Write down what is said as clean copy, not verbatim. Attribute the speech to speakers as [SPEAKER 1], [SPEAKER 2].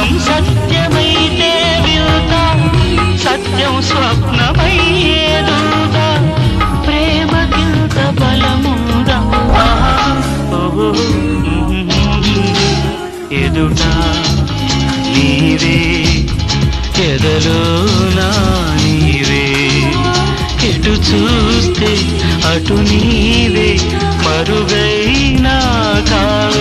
[SPEAKER 1] స్వప్నం సత్యమైతే వింత, సత్యం స్వప్నమయ్యేదుందా, ప్రేమకింత బలముందా. ఎదుట నీవే, ఎదలోనా నీవే, ఎటు చూస్తే అటు నీవే, మరుగైనా కావే.